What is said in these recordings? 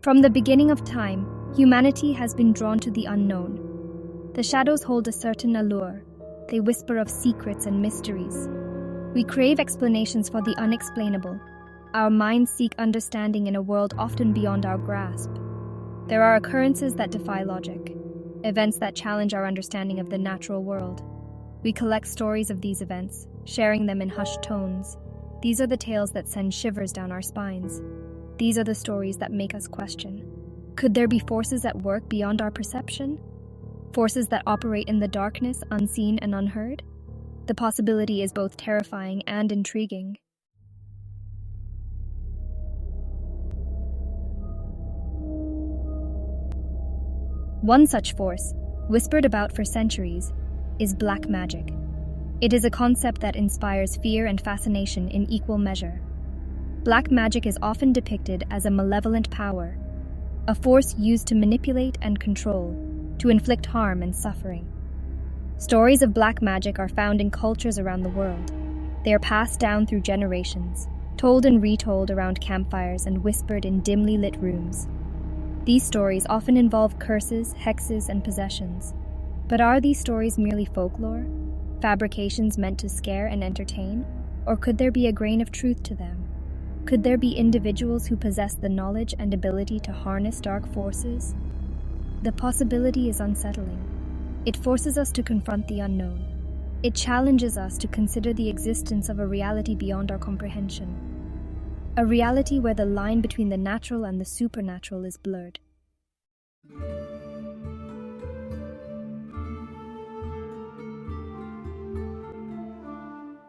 From the beginning of time, humanity has been drawn to the unknown. The shadows hold a certain allure. They whisper of secrets and mysteries. We crave explanations for the unexplainable. Our minds seek understanding in a world often beyond our grasp. There are occurrences that defy logic, events that challenge our understanding of the natural world. We collect stories of these events, sharing them in hushed tones. These are the tales that send shivers down our spines. These are the stories that make us question. Could there be forces at work beyond our perception? Forces that operate in the darkness, unseen and unheard? The possibility is both terrifying and intriguing. One such force, whispered about for centuries, is black magic. It is a concept that inspires fear and fascination in equal measure. Black magic is often depicted as a malevolent power, a force used to manipulate and control, to inflict harm and suffering. Stories of black magic are found in cultures around the world. They are passed down through generations, told and retold around campfires and whispered in dimly lit rooms. These stories often involve curses, hexes, and possessions. But are these stories merely folklore, fabrications meant to scare and entertain, or could there be a grain of truth to them? Could there be individuals who possess the knowledge and ability to harness dark forces? The possibility is unsettling. It forces us to confront the unknown. It challenges us to consider the existence of a reality beyond our comprehension. A reality where the line between the natural and the supernatural is blurred.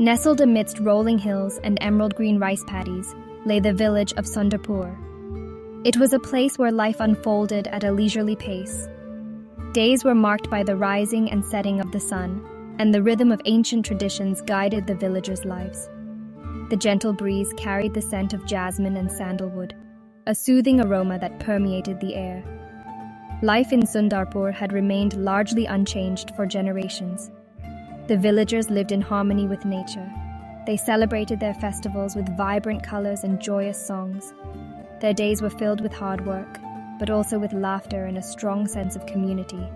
Nestled amidst rolling hills and emerald-green rice paddies lay the village of Sundarpur. It was a place where life unfolded at a leisurely pace. Days were marked by the rising and setting of the sun, and the rhythm of ancient traditions guided the villagers' lives. The gentle breeze carried the scent of jasmine and sandalwood, a soothing aroma that permeated the air. Life in Sundarpur had remained largely unchanged for generations. The villagers lived in harmony with nature. They celebrated their festivals with vibrant colors and joyous songs. Their days were filled with hard work, but also with laughter and a strong sense of community.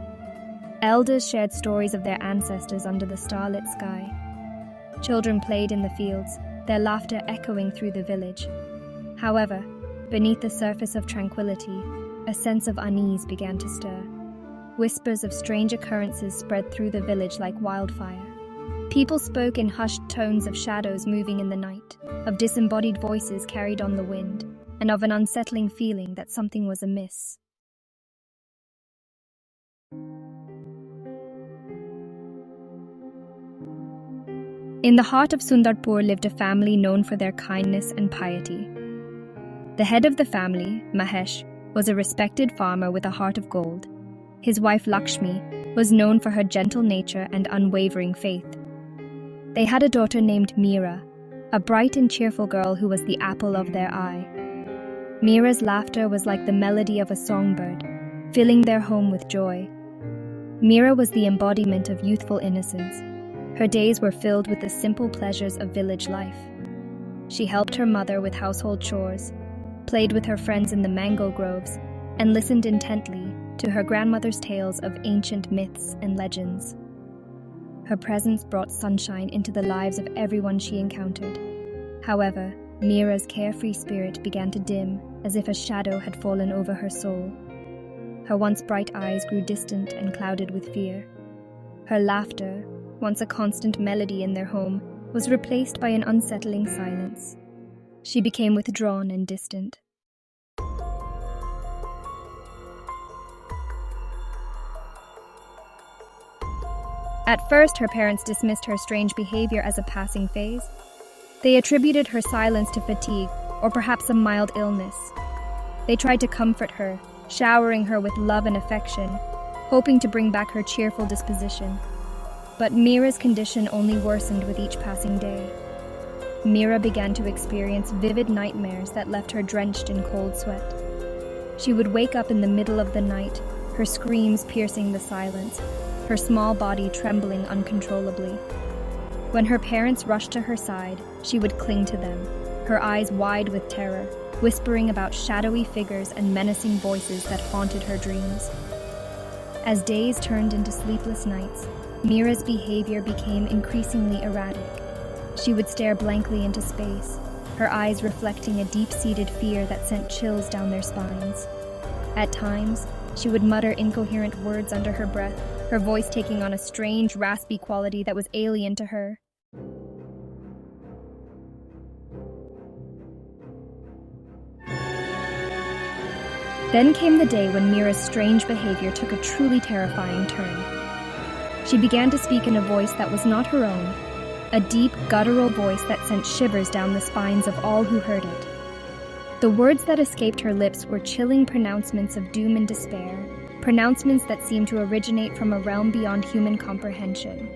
Elders shared stories of their ancestors under the starlit sky. Children played in the fields, their laughter echoing through the village. However, beneath the surface of tranquility, a sense of unease began to stir. Whispers of strange occurrences spread through the village like wildfire. People spoke in hushed tones of shadows moving in the night, of disembodied voices carried on the wind, and of an unsettling feeling that something was amiss. In the heart of Sundarpur lived a family known for their kindness and piety. The head of the family, Mahesh, was a respected farmer with a heart of gold. His wife Lakshmi was known for her gentle nature and unwavering faith. They had a daughter named Meera, a bright and cheerful girl who was the apple of their eye. Meera's laughter was like the melody of a songbird, filling their home with joy. Meera was the embodiment of youthful innocence. Her days were filled with the simple pleasures of village life. She helped her mother with household chores, played with her friends in the mango groves, and listened intently to her grandmother's tales of ancient myths and legends. Her presence brought sunshine into the lives of everyone she encountered. However, Meera's carefree spirit began to dim, as if a shadow had fallen over her soul. Her once bright eyes grew distant and clouded with fear. Her laughter, once a constant melody in their home, was replaced by an unsettling silence. She became withdrawn and distant. At first, her parents dismissed her strange behavior as a passing phase. They attributed her silence to fatigue or perhaps a mild illness. They tried to comfort her, showering her with love and affection, hoping to bring back her cheerful disposition. But Meera's condition only worsened with each passing day. Meera began to experience vivid nightmares that left her drenched in cold sweat. She would wake up in the middle of the night, her screams piercing the silence, her small body trembling uncontrollably. When her parents rushed to her side, she would cling to them, her eyes wide with terror, whispering about shadowy figures and menacing voices that haunted her dreams. As days turned into sleepless nights, Meera's behavior became increasingly erratic. She would stare blankly into space, her eyes reflecting a deep-seated fear that sent chills down their spines. At times, she would mutter incoherent words under her breath, her voice taking on a strange, raspy quality that was alien to her. Then came the day when Meera's strange behavior took a truly terrifying turn. She began to speak in a voice that was not her own, a deep, guttural voice that sent shivers down the spines of all who heard it. The words that escaped her lips were chilling pronouncements of doom and despair, pronouncements that seemed to originate from a realm beyond human comprehension.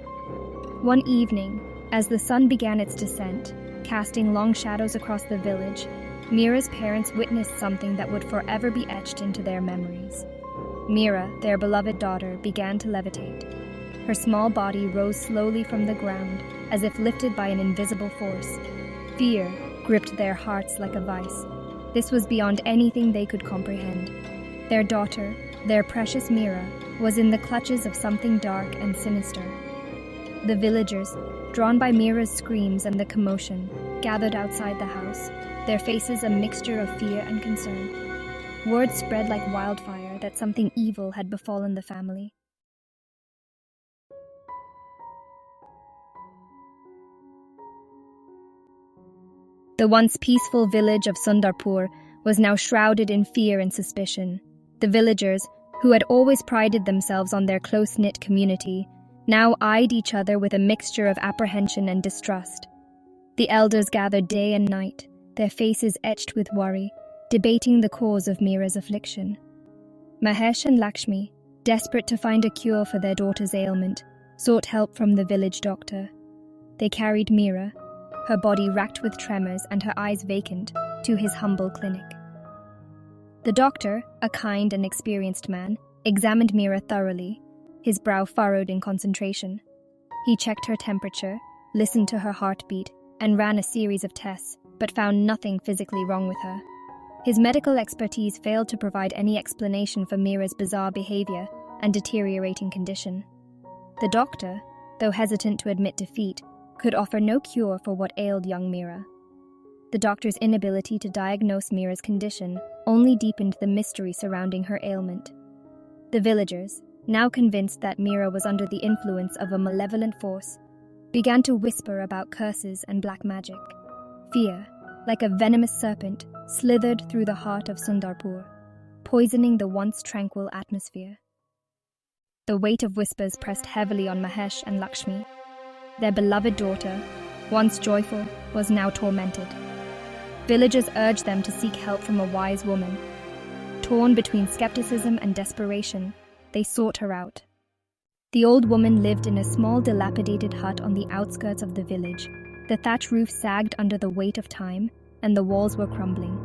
One evening, as the sun began its descent, casting long shadows across the village, Meera's parents witnessed something that would forever be etched into their memories. Meera, their beloved daughter, began to levitate. Her small body rose slowly from the ground, as if lifted by an invisible force. Fear gripped their hearts like a vice. This was beyond anything they could comprehend. Their daughter, their precious Meera, was in the clutches of something dark and sinister. The villagers, drawn by Meera's screams and the commotion, gathered outside the house, their faces a mixture of fear and concern. Word spread like wildfire that something evil had befallen the family. The once peaceful village of Sundarpur was now shrouded in fear and suspicion. The villagers, who had always prided themselves on their close-knit community, now eyed each other with a mixture of apprehension and distrust. The elders gathered day and night, their faces etched with worry, debating the cause of Meera's affliction. Mahesh and Lakshmi, desperate to find a cure for their daughter's ailment, sought help from the village doctor. They carried Meera, her body racked with tremors and her eyes vacant, to his humble clinic. The doctor, a kind and experienced man, examined Meera thoroughly, his brow furrowed in concentration. He checked her temperature, listened to her heartbeat, and ran a series of tests, but found nothing physically wrong with her. His medical expertise failed to provide any explanation for Meera's bizarre behavior and deteriorating condition. The doctor, though hesitant to admit defeat, could offer no cure for what ailed young Meera. The doctor's inability to diagnose Meera's condition only deepened the mystery surrounding her ailment. The villagers, now convinced that Meera was under the influence of a malevolent force, began to whisper about curses and black magic. Fear, like a venomous serpent, slithered through the heart of Sundarpur, poisoning the once tranquil atmosphere. The weight of whispers pressed heavily on Mahesh and Lakshmi. Their beloved daughter, once joyful, was now tormented. Villagers urged them to seek help from a wise woman. Torn between skepticism and desperation, they sought her out. The old woman lived in a small dilapidated hut on the outskirts of the village. The thatch roof sagged under the weight of time, and the walls were crumbling.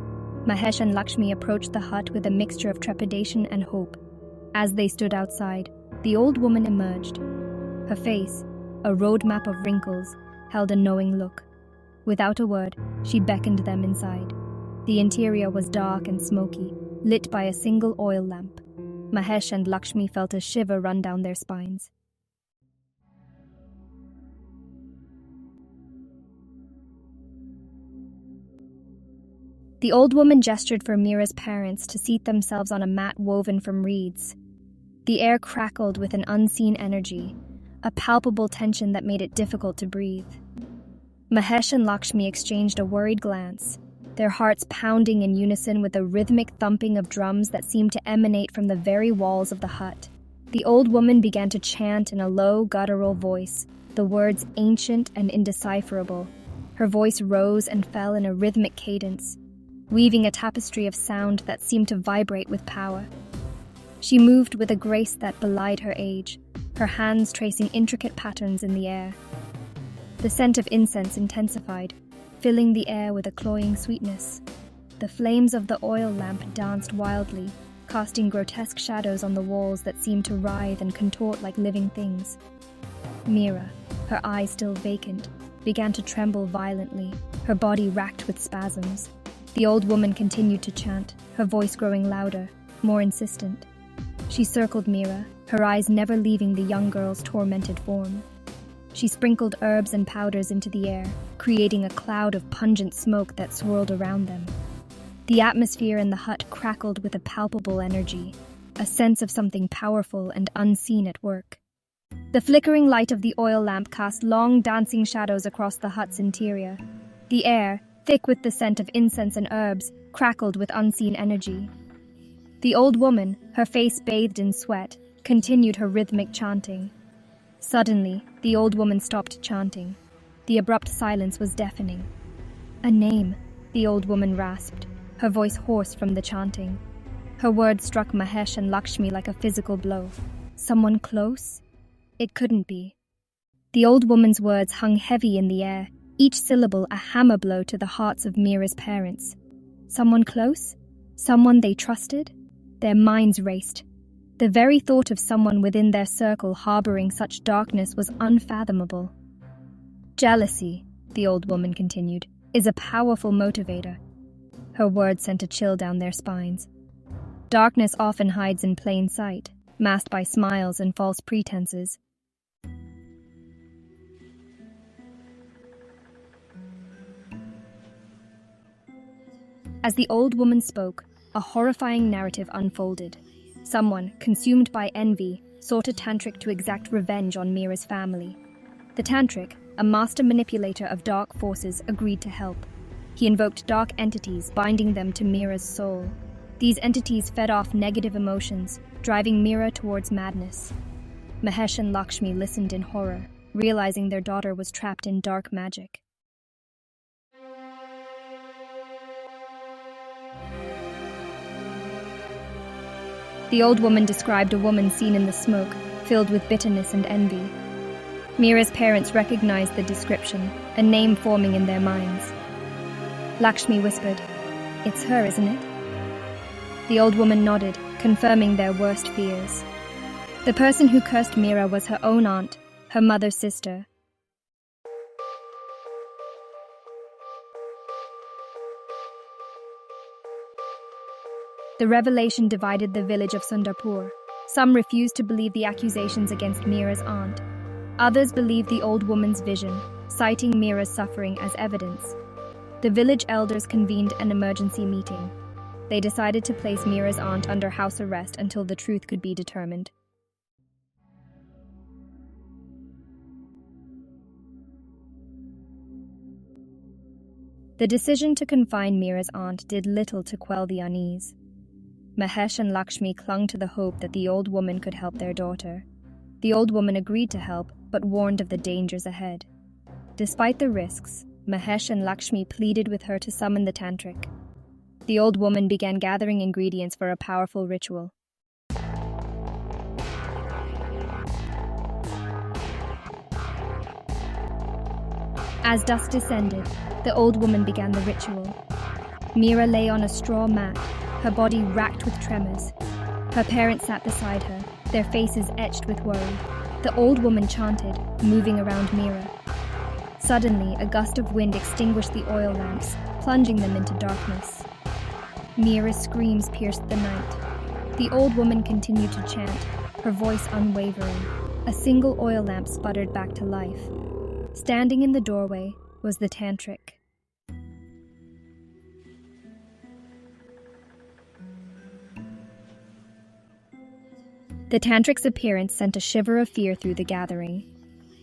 Mahesh and Lakshmi approached the hut with a mixture of trepidation and hope. As they stood outside, the old woman emerged. Her face, a roadmap of wrinkles, held a knowing look. Without a word, she beckoned them inside. The interior was dark and smoky, lit by a single oil lamp. Mahesh and Lakshmi felt a shiver run down their spines. The old woman gestured for Meera's parents to seat themselves on a mat woven from reeds. The air crackled with an unseen energy, a palpable tension that made it difficult to breathe. Mahesh and Lakshmi exchanged a worried glance, their hearts pounding in unison with a rhythmic thumping of drums that seemed to emanate from the very walls of the hut. The old woman began to chant in a low, guttural voice, the words ancient and indecipherable. Her voice rose and fell in a rhythmic cadence, weaving a tapestry of sound that seemed to vibrate with power. She moved with a grace that belied her age, her hands tracing intricate patterns in the air. The scent of incense intensified, filling the air with a cloying sweetness. The flames of the oil lamp danced wildly, casting grotesque shadows on the walls that seemed to writhe and contort like living things. Meera, her eyes still vacant, began to tremble violently, her body racked with spasms. The old woman continued to chant, her voice growing louder, more insistent. She circled Meera, her eyes never leaving the young girl's tormented form. She sprinkled herbs and powders into the air, creating a cloud of pungent smoke that swirled around them. The atmosphere in the hut crackled with a palpable energy, a sense of something powerful and unseen at work. The flickering light of the oil lamp cast long dancing shadows across the hut's interior. The air, thick with the scent of incense and herbs, crackled with unseen energy. The old woman, her face bathed in sweat, continued her rhythmic chanting. Suddenly, the old woman stopped chanting. The abrupt silence was deafening. "A name," the old woman rasped, her voice hoarse from the chanting. Her words struck Mahesh and Lakshmi like a physical blow. "Someone close?" It couldn't be. The old woman's words hung heavy in the air, each syllable a hammer blow to the hearts of Meera's parents. Someone close? Someone they trusted? Their minds raced. The very thought of someone within their circle harboring such darkness was unfathomable. "Jealousy," the old woman continued, "is a powerful motivator." Her words sent a chill down their spines. Darkness often hides in plain sight, masked by smiles and false pretenses. As the old woman spoke, a horrifying narrative unfolded. Someone, consumed by envy, sought a Tantric to exact revenge on Meera's family. The Tantric, a master manipulator of dark forces, agreed to help. He invoked dark entities, binding them to Meera's soul. These entities fed off negative emotions, driving Meera towards madness. Mahesh and Lakshmi listened in horror, realizing their daughter was trapped in dark magic. The old woman described a woman seen in the smoke, filled with bitterness and envy. Meera's parents recognized the description, a name forming in their minds. Lakshmi whispered, "It's her, isn't it?" The old woman nodded, confirming their worst fears. The person who cursed Meera was her own aunt, her mother's sister. The revelation divided the village of Sundarpur. Some refused to believe the accusations against Meera's aunt. Others believed the old woman's vision, citing Meera's suffering as evidence. The village elders convened an emergency meeting. They decided to place Meera's aunt under house arrest until the truth could be determined. The decision to confine Meera's aunt did little to quell the unease. Mahesh and Lakshmi clung to the hope that the old woman could help their daughter. The old woman agreed to help, but warned of the dangers ahead. Despite the risks, Mahesh and Lakshmi pleaded with her to summon the Tantric. The old woman began gathering ingredients for a powerful ritual. As dusk descended, the old woman began the ritual. Meera lay on a straw mat, her body racked with tremors. Her parents sat beside her, their faces etched with worry. The old woman chanted, moving around Meera. Suddenly, a gust of wind extinguished the oil lamps, plunging them into darkness. Meera's screams pierced the night. The old woman continued to chant, her voice unwavering. A single oil lamp sputtered back to life. Standing in the doorway was the Tantric. The Tantric's appearance sent a shiver of fear through the gathering.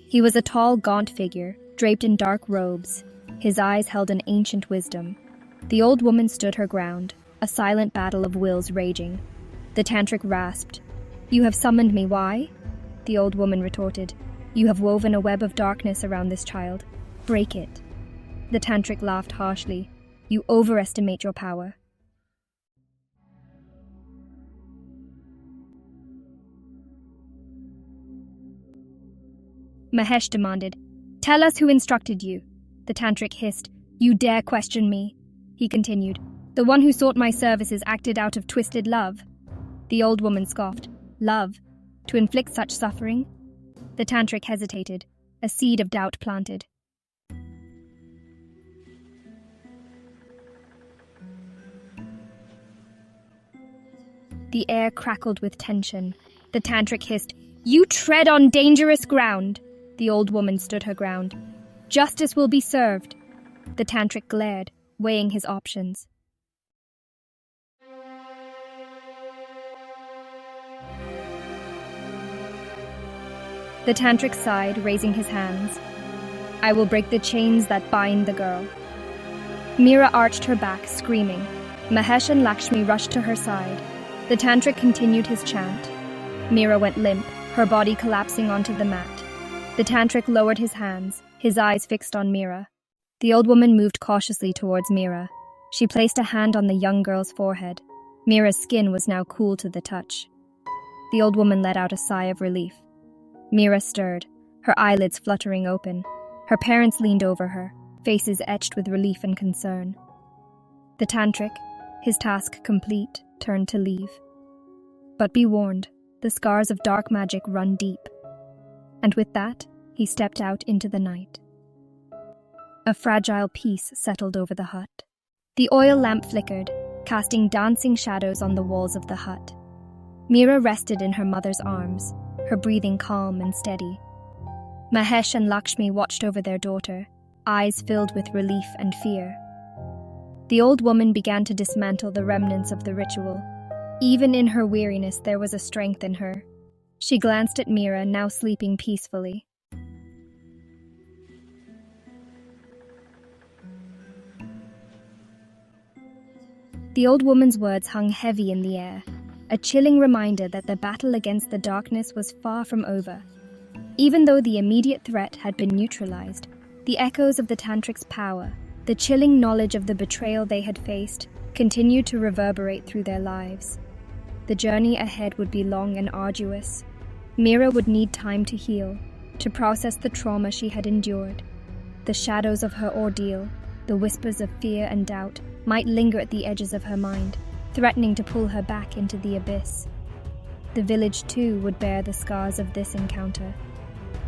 He was a tall, gaunt figure, draped in dark robes. His eyes held an ancient wisdom. The old woman stood her ground, a silent battle of wills raging. The Tantric rasped, "You have summoned me, why?" The old woman retorted, "You have woven a web of darkness around this child. Break it." The Tantric laughed harshly, "You overestimate your power." Mahesh demanded, "Tell us who instructed you." The Tantric hissed, "You dare question me?" He continued, "The one who sought my services acted out of twisted love." The old woman scoffed, "Love? To inflict such suffering?" The Tantric hesitated, a seed of doubt planted. The air crackled with tension. The Tantric hissed, "You tread on dangerous ground!" The old woman stood her ground. "Justice will be served." The Tantric glared, weighing his options. The Tantric sighed, raising his hands. "I will break the chains that bind the girl." Meera arched her back, screaming. Mahesh and Lakshmi rushed to her side. The Tantric continued his chant. Meera went limp, her body collapsing onto the mat. The Tantric lowered his hands, his eyes fixed on Meera. The old woman moved cautiously towards Meera. She placed a hand on the young girl's forehead. Meera's skin was now cool to the touch. The old woman let out a sigh of relief. Meera stirred, her eyelids fluttering open. Her parents leaned over her, faces etched with relief and concern. The Tantric, his task complete, turned to leave. But be warned, the scars of dark magic run deep. And with that, he stepped out into the night. A fragile peace settled over the hut. The oil lamp flickered, casting dancing shadows on the walls of the hut. Meera rested in her mother's arms, her breathing calm and steady. Mahesh and Lakshmi watched over their daughter, eyes filled with relief and fear. The old woman began to dismantle the remnants of the ritual. Even in her weariness, there was a strength in her. She glanced at Meera, now sleeping peacefully. The old woman's words hung heavy in the air, a chilling reminder that the battle against the darkness was far from over. Even though the immediate threat had been neutralized, the echoes of the Tantric's power, the chilling knowledge of the betrayal they had faced, continued to reverberate through their lives. The journey ahead would be long and arduous. Meera would need time to heal, to process the trauma she had endured. The shadows of her ordeal, the whispers of fear and doubt, might linger at the edges of her mind, threatening to pull her back into the abyss. The village, too, would bear the scars of this encounter.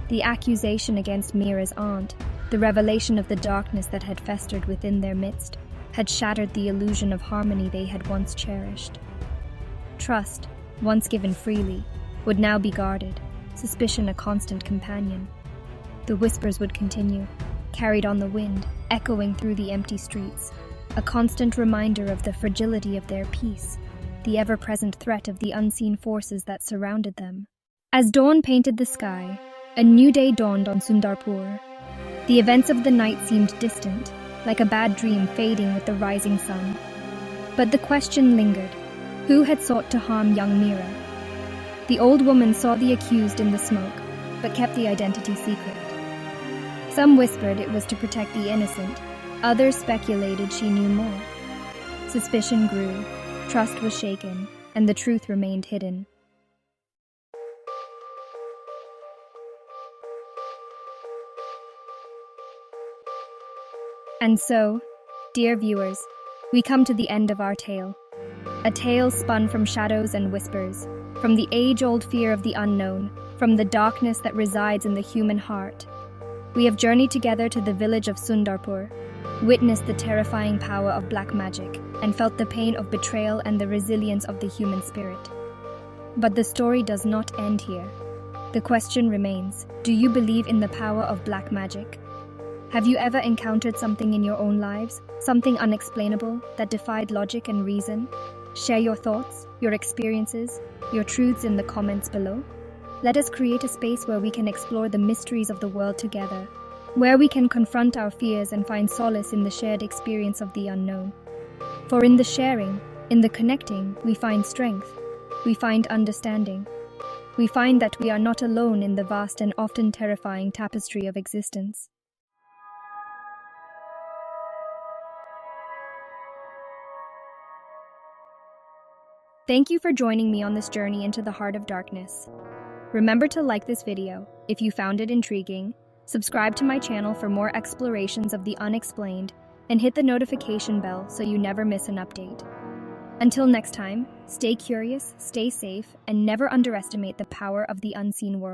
The accusation against Meera's aunt, the revelation of the darkness that had festered within their midst, had shattered the illusion of harmony they had once cherished. Trust, once given freely, would now be guarded, suspicion a constant companion. The whispers would continue, carried on the wind, echoing through the empty streets, a constant reminder of the fragility of their peace, the ever-present threat of the unseen forces that surrounded them. As dawn painted the sky, a new day dawned on Sundarpur. The events of the night seemed distant, like a bad dream fading with the rising sun. But the question lingered: who had sought to harm young Meera? The old woman saw the accused in the smoke, but kept the identity secret. Some whispered it was to protect the innocent, others speculated she knew more. Suspicion grew, trust was shaken, and the truth remained hidden. And so, dear viewers, we come to the end of our tale. A tale spun from shadows and whispers, from the age-old fear of the unknown, from the darkness that resides in the human heart. We have journeyed together to the village of Sundarpur, witnessed the terrifying power of black magic, and felt the pain of betrayal and the resilience of the human spirit. But the story does not end here. The question remains: do you believe in the power of black magic? Have you ever encountered something in your own lives, something unexplainable that defied logic and reason? Share your thoughts, your experiences, your truths in the comments below. Let us create a space where we can explore the mysteries of the world together, where we can confront our fears and find solace in the shared experience of the unknown. For in the sharing, in the connecting, we find strength, we find understanding. We find that we are not alone in the vast and often terrifying tapestry of existence. Thank you for joining me on this journey into the heart of darkness. Remember to like this video if you found it intriguing, subscribe to my channel for more explorations of the unexplained, and hit the notification bell so you never miss an update. Until next time, stay curious, stay safe, and never underestimate the power of the unseen world.